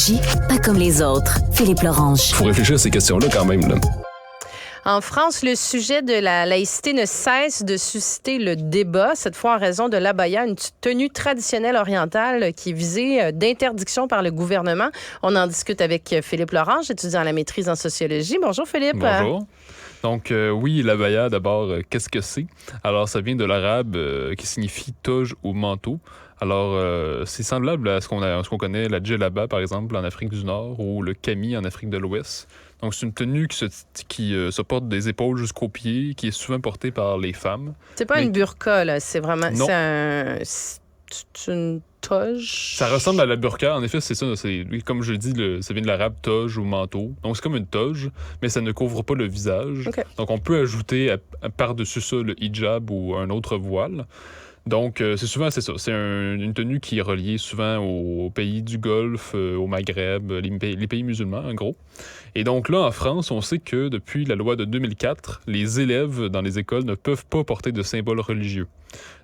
Énergie, pas comme les autres. Philippe Lorange. Faut réfléchir à ces questions-là quand même, là. En France, le sujet de la laïcité ne cesse de susciter le débat, cette fois en raison de l'abaya, une tenue traditionnelle orientale qui est visée d'interdiction par le gouvernement. On en discute avec Philippe Lorange, étudiant à la maîtrise en sociologie. Bonjour Philippe. Bonjour. Donc, oui, l'abaya, d'abord, qu'est-ce que c'est? Alors, ça vient de l'arabe qui signifie toge ou manteau. Alors, c'est semblable à ce qu'on connaît, la djellaba, par exemple, en Afrique du Nord, ou le kami en Afrique de l'Ouest. Donc, c'est une tenue qui se porte des épaules jusqu'aux pieds, qui est souvent portée par les femmes. C'est pas une burqa, là. C'est vraiment... Non. C'est une toge. Ça ressemble à la burqa. En effet, c'est ça. Comme je le dis, ça vient de l'arabe toge ou manteau. Donc, c'est comme une toge, mais ça ne couvre pas le visage. Okay. Donc, on peut ajouter par-dessus ça le hijab ou un autre voile. Donc, c'est ça. C'est une tenue qui est reliée souvent aux pays du Golfe, au Maghreb, les pays musulmans, en gros. Et donc là, en France, on sait que depuis la loi de 2004, les élèves dans les écoles ne peuvent pas porter de symboles religieux.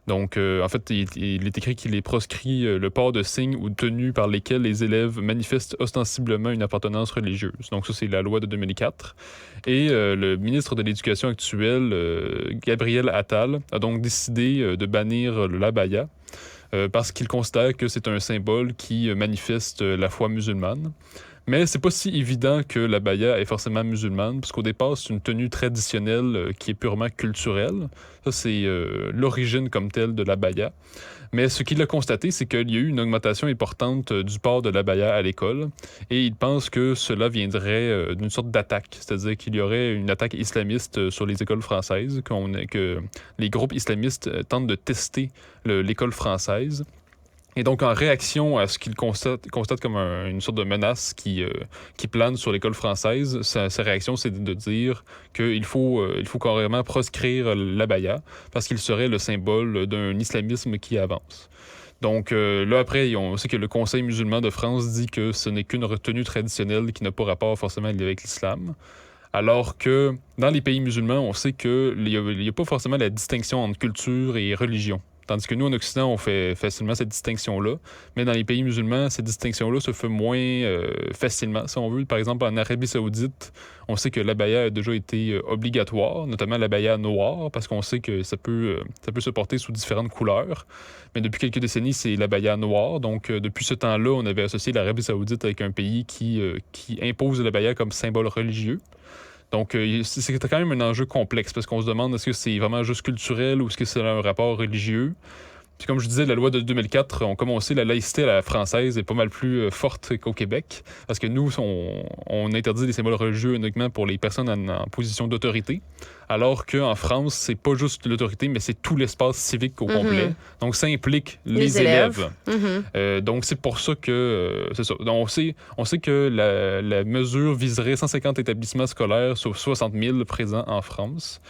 Donc, en fait, il est écrit qu'il est proscrit le port de signes ou de tenues par lesquels les élèves manifestent ostensiblement une appartenance religieuse. Donc, ça, c'est la loi de 2004. Et le ministre de l'Éducation actuel, Gabriel Attal, a donc décidé de bannir l'abaya parce qu'il constate que c'est un symbole qui manifeste la foi musulmane. Mais c'est pas si évident que l'abaya est forcément musulmane, parce qu'au départ, c'est une tenue traditionnelle qui est purement culturelle. Ça, c'est l'origine comme telle de l'abaya. Mais ce qu'il a constaté, c'est qu'il y a eu une augmentation importante du port de l'abaya à l'école, et il pense que cela viendrait d'une sorte d'attaque, c'est-à-dire qu'il y aurait une attaque islamiste sur les écoles françaises, que les groupes islamistes tentent de tester l'école française. Et donc, en réaction à ce qu'il constate comme une sorte de menace qui plane sur l'école française, sa réaction, c'est de dire qu'il faut carrément proscrire l'abaya parce qu'il serait le symbole d'un islamisme qui avance. Donc, là, après, on sait que le Conseil musulman de France dit que ce n'est qu'une tenue traditionnelle qui n'a pas rapport forcément avec l'islam. Alors que dans les pays musulmans, on sait qu'il n'y a pas forcément la distinction entre culture et religion. Tandis que nous, en Occident, on fait facilement cette distinction-là. Mais dans les pays musulmans, cette distinction-là se fait moins facilement, si on veut. Par exemple, en Arabie saoudite, on sait que l'abaya a déjà été obligatoire, notamment l'abaya noire, parce qu'on sait que ça peut se porter sous différentes couleurs. Mais depuis quelques décennies, c'est l'abaya noire. Donc, depuis ce temps-là, on avait associé l'Arabie saoudite avec un pays qui impose l'abaya comme symbole religieux. Donc, c'est quand même un enjeu complexe parce qu'on se demande est-ce que c'est vraiment juste culturel ou est-ce que c'est un rapport religieux. Puis comme je disais, la loi de 2004, comme on sait, la laïcité à la française est pas mal plus forte qu'au Québec parce que nous, on interdit les symboles religieux uniquement pour les personnes en position d'autorité, alors qu'en France, c'est pas juste l'autorité, mais c'est tout l'espace civique au complet. Donc, ça implique les élèves. Donc, c'est pour ça que... c'est ça. Donc, on sait que la mesure viserait 150 établissements scolaires sur 60 000 présents en France.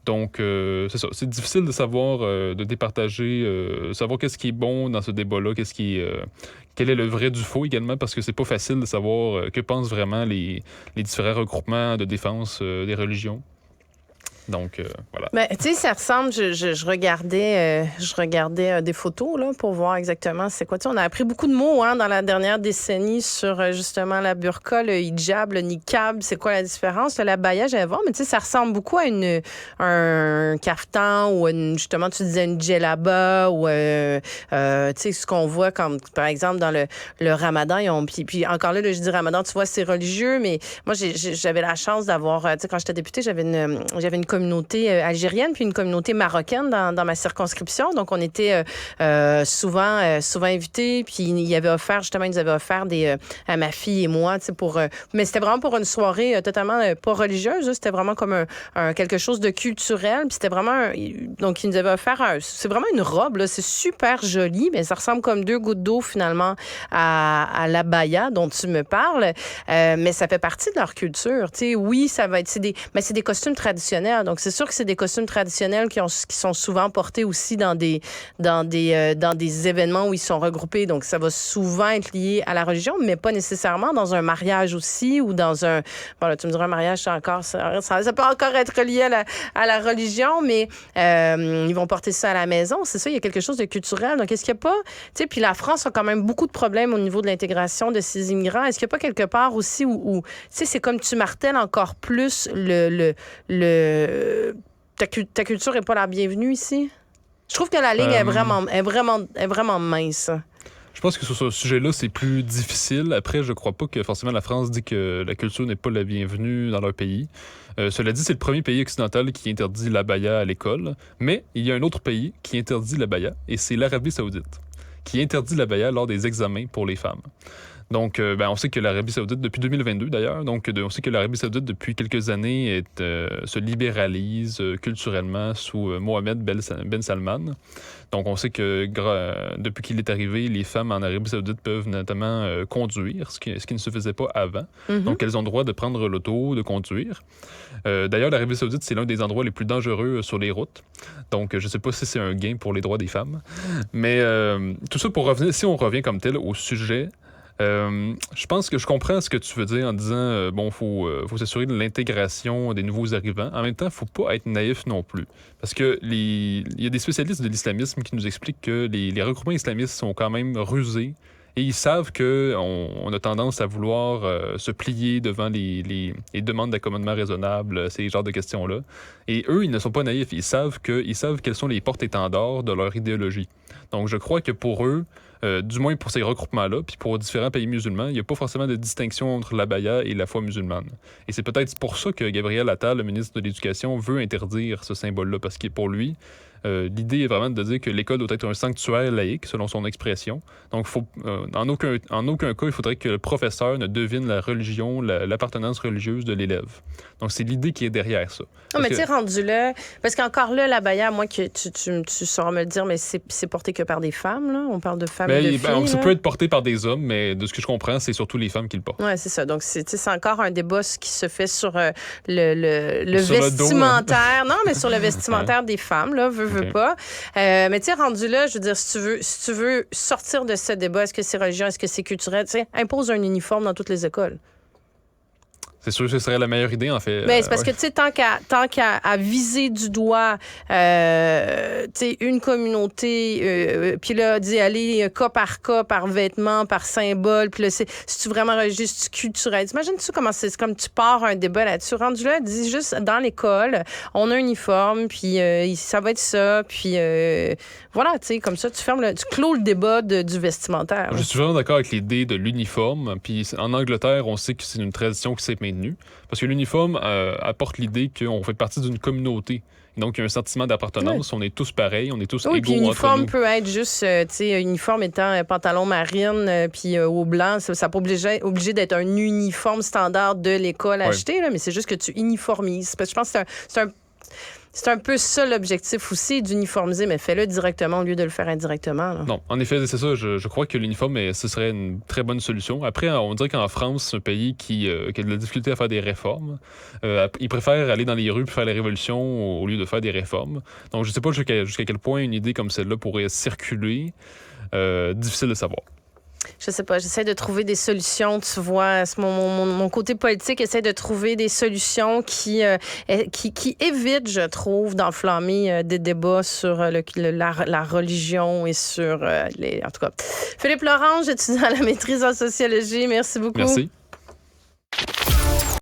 Donc, c'est ça. C'est difficile de savoir, de départager, savoir qu'est-ce qui est bon dans ce débat-là, quel est le vrai du faux également, parce que c'est pas facile de savoir que pensent vraiment les différents regroupements de défense des religions. Donc, voilà. Ben, tu sais, ça ressemble, je regardais des photos là, pour voir exactement c'est quoi. Tu sais, on a appris beaucoup de mots dans la dernière décennie sur justement la burqa, le hijab, le niqab, c'est quoi la différence. L'abaya, j'allais voir, mais tu sais, ça ressemble beaucoup à un kaftan ou justement, tu disais une djellaba ou tu sais, ce qu'on voit comme, par exemple, dans le ramadan. Puis encore là, je dis ramadan, tu vois, c'est religieux, mais moi, j'avais la chance d'avoir, tu sais, quand j'étais députée, j'avais une communauté algérienne puis une communauté marocaine dans ma circonscription. Donc, on était souvent invités. Puis, ils nous avaient offert à ma fille et moi, tu sais, mais c'était vraiment pour une soirée totalement pas religieuse. Là. C'était vraiment comme quelque chose de culturel. Puis, c'était vraiment... donc, ils nous avaient offert... c'est vraiment une robe, là. C'est super joli, mais ça ressemble comme 2 gouttes d'eau, finalement, à l'abaya dont tu me parles. Mais ça fait partie de leur culture. Tu sais, oui, ça va être... c'est des costumes traditionnels. culturelle. Donc, c'est sûr que c'est des costumes traditionnels qui sont souvent portés aussi dans des événements où ils sont regroupés. Donc, ça va souvent être lié à la religion, mais pas nécessairement dans un mariage aussi ou dans un... Bon, là, tu me diras, un mariage, ça peut encore être relié à la religion, mais ils vont porter ça à la maison. C'est ça, il y a quelque chose de culturel. Donc, est-ce qu'il n'y a pas... Tu sais, puis la France a quand même beaucoup de problèmes au niveau de l'intégration de ces immigrants. Est-ce qu'il n'y a pas quelque part aussi où tu sais, c'est comme tu martèles encore plus ta culture n'est pas la bienvenue ici? Je trouve que la ligne est vraiment mince. Je pense que sur ce sujet-là, c'est plus difficile. Après, je crois pas que forcément la France dit que la culture n'est pas la bienvenue dans leur pays. Cela dit, c'est le premier pays occidental qui interdit l'abaya à l'école. Mais il y a un autre pays qui interdit l'abaya, et c'est l'Arabie saoudite, qui interdit l'abaya lors des examens pour les femmes. Donc, on sait que l'Arabie saoudite, depuis 2022 d'ailleurs, on sait que l'Arabie saoudite, depuis quelques années, se libéralise culturellement sous Mohammed Ben Salman. Donc, on sait que depuis qu'il est arrivé, les femmes en Arabie saoudite peuvent notamment conduire, ce qui ne se faisait pas avant. Mm-hmm. Donc, elles ont le droit de prendre l'auto, de conduire. D'ailleurs, l'Arabie saoudite, c'est l'un des endroits les plus dangereux sur les routes. Donc, je ne sais pas si c'est un gain pour les droits des femmes. Mais tout ça pour revenir, si on revient comme tel au sujet... je pense que je comprends ce que tu veux dire en disant faut s'assurer de l'intégration des nouveaux arrivants. En même temps, il ne faut pas être naïf non plus. Parce que il y a des spécialistes de l'islamisme qui nous expliquent que les regroupements islamistes sont quand même rusés et ils savent qu'on a tendance à vouloir se plier devant les demandes d'accommodement raisonnable, ces genres de questions-là. Et eux, ils ne sont pas naïfs. Ils savent quelles sont les porte-étendards de leur idéologie. Donc, je crois que pour eux, du moins pour ces regroupements-là, puis pour différents pays musulmans, il n'y a pas forcément de distinction entre l'abaya et la foi musulmane. Et c'est peut-être pour ça que Gabriel Attal, le ministre de l'Éducation, veut interdire ce symbole-là, parce que pour lui, l'idée est vraiment de dire que l'école doit être un sanctuaire laïque, selon son expression. Donc, en aucun cas, il faudrait que le professeur ne devine la religion, l'appartenance religieuse de l'élève. Donc, c'est l'idée qui est derrière ça. Non, mais tu sais, rendu là, parce qu'encore là, l'abaya, moi, que tu sauras me le dire, mais c'est porté que par des femmes, là. On parle de femmes et de filles. Ça peut être porté par des hommes, mais de ce que je comprends, c'est surtout les femmes qui le portent. Oui, c'est ça. Donc, c'est encore un débat qui se fait sur le vestimentaire. Non, mais sur le vestimentaire des femmes, là, veut pas. Mais tu sais, rendu là, je veux dire, si tu veux sortir de ce débat, est-ce que c'est religieux, est-ce que c'est culturel, tu sais, impose un uniforme dans toutes les écoles. C'est sûr que ce serait la meilleure idée, en fait. Ben, c'est parce que, tu sais, tant qu'à viser du doigt, tu sais, une communauté, puis là, d'y aller cas, par vêtement, par symbole, puis là, c'est-tu vraiment religieux, c'est-tu culturel? T'imagines-tu comment c'est comme tu pars un débat là-dessus? Rendu là, dis juste, dans l'école, on a un uniforme, puis ça va être ça, puis voilà, tu sais, comme ça, tu clôt le débat du vestimentaire. Je suis vraiment d'accord avec l'idée de l'uniforme, puis en Angleterre, on sait que c'est une tradition qui s'est maintenue. Parce que l'uniforme apporte l'idée qu'on fait partie d'une communauté. Donc, il y a un sentiment d'appartenance. Oui. On est tous pareils, on est tous égaux entre nous. Oui, puis l'uniforme peut être juste, tu sais, uniforme étant pantalon marine, puis au blanc. Ça n'a pas obligé d'être un uniforme standard de l'école acheté, là, mais c'est juste que tu uniformises. Parce que je pense que c'est un peu ça l'objectif aussi, d'uniformiser, mais fais-le directement au lieu de le faire indirectement. Là. Non, en effet, c'est ça. Je crois que l'uniforme, ce serait une très bonne solution. Après, on dirait qu'en France, c'est un pays qui a de la difficulté à faire des réformes. Ils préfèrent aller dans les rues pour faire la révolution au lieu de faire des réformes. Donc, je ne sais pas jusqu'à quel point une idée comme celle-là pourrait circuler. Difficile de savoir. Je sais pas, j'essaie de trouver des solutions, tu vois. Mon côté politique essaie de trouver des solutions qui évitent, je trouve, d'enflammer des débats sur la religion et sur en tout cas. Philippe Lorange, étudiant à la maîtrise en sociologie. Merci beaucoup. Merci.